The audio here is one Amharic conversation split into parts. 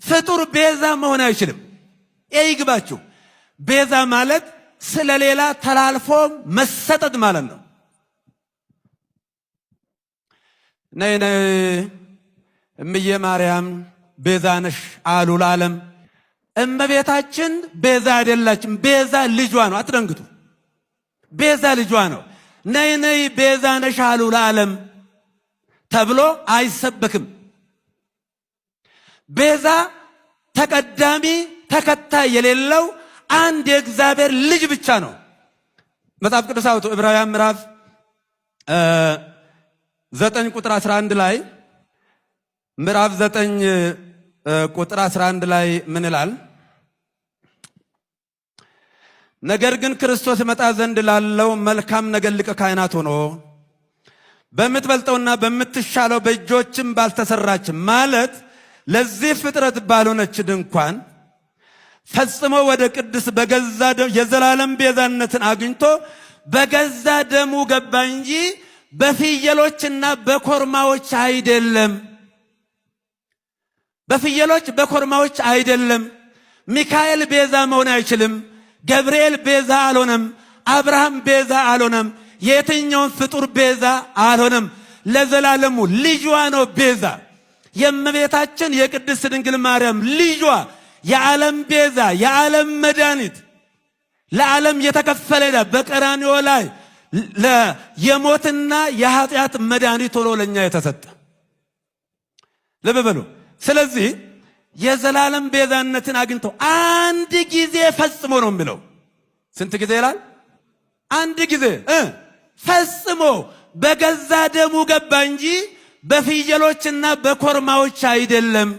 ፍጡር ቤዛ መሆን አይችልም። ይግባችሁ። ቤዛ ማለት ስለሌላ ተላልፎ መሰጠት ማለት ነው። ነይ ነይ እምዬ ማርያም ቤዛ ነሽ አሉ ለዓለም። እመቤታችን ቤዛ አይደላችም። ቤዛ ልጇ ነው። አትደንግጡ። ቤዛ ልጇ ነው። ነይ ነይ ቤዛ ነሽ አሉ ለዓለም ተብሎ አይሰበክም። ቤዛ ተቀዳሚ ተከታይ የሌለው አንድ የእግዚአብሔር ልጅ ብቻ ነው። መጽሐፍ ቅዱስ አውጡ ዕብራውያን ምዕራፍ 9 ቁጥር 11 ላይ ምዕራፍ 9 ቁጥር 11 ላይ ምን ይላል? ነገር ግን ክርስቶስ መጣ ዘንድ ላለው መልካም ነገር ሊቀ ካህናት ሆኖ በምትበልጠውና በምትሻለው በእጆችም ባልተሰራች ማለት ለዚህ ፍጥረት ባልሆነች ድንኳን ፈጽሞ ወደ ቅድስ በገዛ ደሙ የዘላለም ቤዛነትን አግኝቶ በገዛ ደሙ ገባ እንጂ በፍየሎችና በኮርማዎች አይደለም። በፍየሎች በኮርማዎች አይደለም። ሚካኤል ቤዛ መሆን አይችልም። ገብርኤል ቤዛ አልሆነም። አብርሃም ቤዛ አልሆነም። የትኛውን ፍጡር ቤዛ አልሆነም። ለዘላለሙ ልጇ ነው ቤዛ። የእመቤታችን የቅድስት ድንግል ማርያም ልጇ የዓለም ቤዛ፣ የዓለም መድኃኒት፣ ለዓለም የተከፈለ ዕዳ በቀራንዮ ላይ የሞትና የኃጢአት መድኃኒት ሆኖ ለኛ የተሰጠ ልብ በሉ። ስለዚህ የዘላለም ቤዛነትን አግኝቶ አንድ ጊዜ ፈጽሞ ነው የሚለው። ስንት ጊዜ ይላል? አንድ ጊዜ ፈጽሞ በገዛ ደሙ ገባ እንጂ በፍየሎችና በኮርማዎች አይደለም።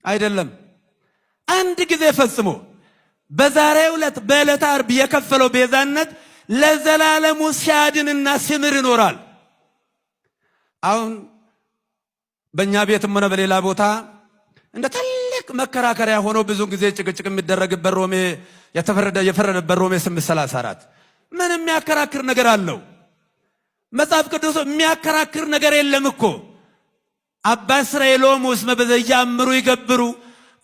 አይደለም። አንድ ጊዜ ፈጽሞ በዛሬው ዕለት በዕለተ ዓርብ የከፈለው ቤዛነት ለዘላለሙ ሲያድንና ሲምር ይኖራል። አሁን በእኛ ቤትም ሆነ በሌላ ቦታ እንደ ትልቅ መከራከሪያ ሆኖ ብዙ ጊዜ ጭቅጭቅ የሚደረግበት ሮሜ የፈረደበት ሮሜ 8:34 ምን የሚያከራክር ነገር አለው? መጽሐፍ ቅዱስ የሚያከራክር ነገር የለም እኮ። አባ እስራኤሎም ውስጥ መበዘያምሩ ይገብሩ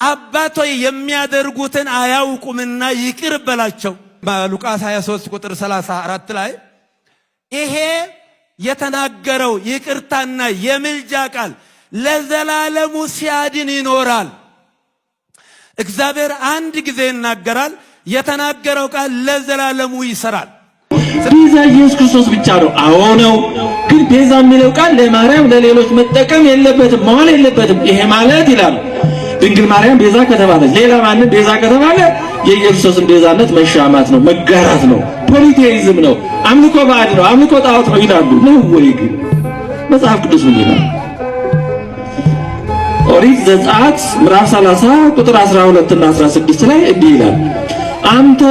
አባቶይ የሚያደርጉትን አያውቁምና ይቅር በላቸው። በሉቃስ 23 ቁጥር 34 ላይ ይሄ የተናገረው ይቅርታና የምልጃ ቃል ለዘላለሙ ሲያድን ይኖራል። እግዚአብሔር አንድ ጊዜ ይናገራል። የተናገረው ቃል ለዘላለሙ ይሰራል። ቤዛ ኢየሱስ ክርስቶስ ብቻ ነው። አዎ ነው። ግን ቤዛ የሚለው ቃል ለማርያም ለሌሎች መጠቀም የለበትም፣ መዋል የለበትም። ይሄ ማለት ይላል ድንግል ማርያም ቤዛ ከተባለች ሌላ ማንም ቤዛ ከተባለ የኢየሱስን ቤዛነት መሻማት ነው፣ መጋራት ነው፣ ፖሊቴይዝም ነው፣ አምልኮ ባዕድ ነው፣ አምልኮ ጣዖት ነው ይላሉ። ነው ወይ? ግን መጽሐፍ ቅዱስ ምን ይላል? ኦሪት ዘጸአት ምዕራፍ 30 ቁጥር 12 እና 16 ላይ እንዲህ ይላል አንተ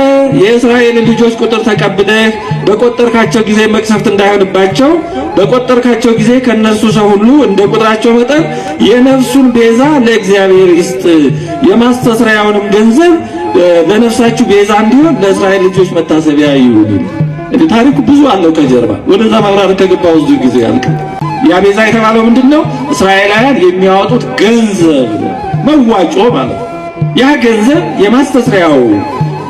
የእስራኤል ልጆች ቁጥር ተቀብለህ በቆጠርካቸው ጊዜ መቅሰፍት እንዳይሆንባቸው በቆጠርካቸው ጊዜ ከነሱ ሰው ሁሉ እንደ ቁጥራቸው መጠን የነፍሱን ቤዛ ለእግዚአብሔር ይስጥ፣ የማስተስሪያውንም ገንዘብ ለነፍሳችሁ ቤዛ እንዲሆን ለእስራኤል ልጆች መታሰቢያ ይሁን። እንግዲህ ታሪኩ ብዙ አለው ከጀርባ። ወደዛ ማብራሪያ ከገባው ብዙ ጊዜ ያልቅ። ያ ቤዛ የተባለው ምንድነው? እስራኤላውያን የሚያወጡት ገንዘብ መዋጮ ማለት ነው። ያ ገንዘብ የማስተስሪያው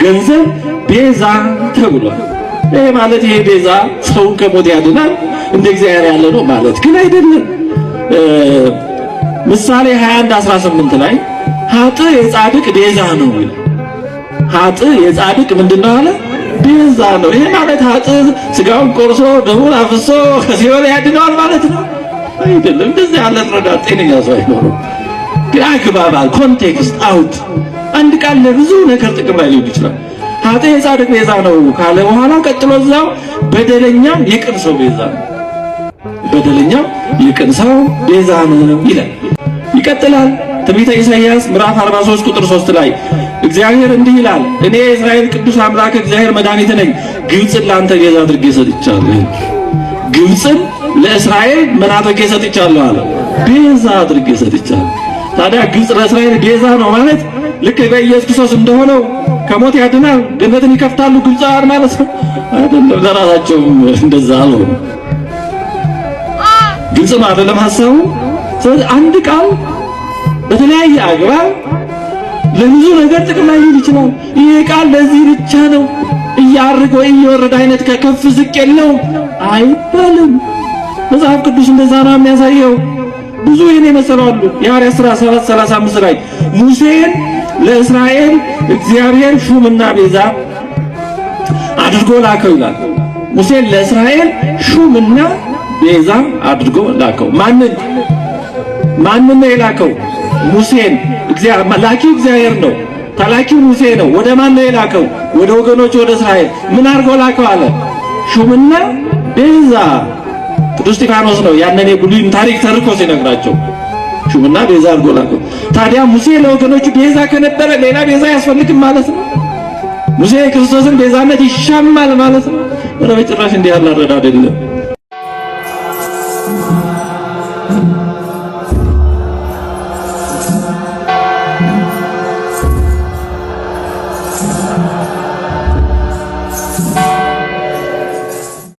ገንዘብ ቤዛ ተብሏል። ይሄ ማለት ይሄ ቤዛ ሰውን ከሞት ያድናል እንደ እግዚአብሔር ያለ ነው ማለት ግን አይደለም። ምሳሌ 21:18 ላይ ኃጥእ የጻድቅ ቤዛ ነው ይላል። ኃጥእ የጻድቅ ምንድነው አለ? ቤዛ ነው። ይሄ ማለት ኃጥእ ስጋውን ቆርሶ ደሙን አፍሶ ከሲኦል ያድነዋል ማለት ነው አይደለም። እንደዚህ ያለ ረዳት ጤነኛ ሰው አይኖርም። ግን አግባባል ኮንቴክስት አውት አንድ ቃል ለብዙ ነገር ጥቅም ላይ ሊውል ይችላል። ኃጥእ የጻድቅ ቤዛ ነው ካለ በኋላ ቀጥሎ እዛው በደለኛም የቅን ሰው ቤዛ ነው። በደለኛም የቅን ሰው ቤዛ ነው ይላል። ይቀጥላል። ትንቢተ ኢሳይያስ ምዕራፍ 43 ቁጥር 3 ላይ እግዚአብሔር እንዲህ ይላል፣ እኔ የእስራኤል ቅዱስ አምላክ እግዚአብሔር መድኃኒት ነኝ፣ ግብፅን ለአንተ ቤዛ አድርጌ ሰጥቻለሁ። ግብፅን ለእስራኤል ምን አድርጌ ሰጥቻለሁ አለ? ቤዛ አድርጌ ሰጥቻለሁ። ታዲያ ግብፅ ለእስራኤል ቤዛ ነው ማለት ልክ በኢየሱስ ክርስቶስ እንደሆነው ከሞት ያድናል፣ ገነትን ይከፍታሉ ግብፃውያን ማለት ነው አይደለም። ለራሳቸውም እንደዛ አልሆኑ። ግልጽ ነው አይደለም ሐሳቡ። ስለዚህ አንድ ቃል በተለያየ አግባብ ለብዙ ነገር ጥቅም ላይ ሊውል ይችላል። ይሄ ቃል ለዚህ ብቻ ነው እያርግ ወይ እየወረደ አይነት ከከፍ ዝቅ የለውም አይባልም። መጽሐፍ ቅዱስ እንደዛ ነው የሚያሳየው። ብዙ ይሄን የመሰላሉ የሐዋርያት ሥራ 7:35 ላይ ሙሴን ለእስራኤል እግዚአብሔር ሹምና ቤዛ አድርጎ ላከው ይላል። ሙሴን ለእስራኤል ሹምና ቤዛ አድርጎ ላከው። ማንን ነው የላከው? ሙሴን። ላኪው እግዚአብሔር ነው፣ ተላኪው ሙሴ ነው። ወደ ማን ነው የላከው? ወደ ወገኖቹ ወደ እስራኤል። ምን አድርጎ ላከው አለ? ሹምና ቤዛ። ቅዱስ እስጢፋኖስ ነው ያንን የብሉይን ታሪክ ተርኮ ሲነግራቸው ሹምና ቤዛ አድርጎ ላከው። ታዲያ ሙሴ ለወገኖቹ ቤዛ ከነበረ ሌላ ቤዛ ያስፈልግም ማለት ነው? ሙሴ የክርስቶስን ቤዛነት ይሻማል ማለት ነው? በጭራሽ እንዲህ ያለ አረዳድ አይደለም።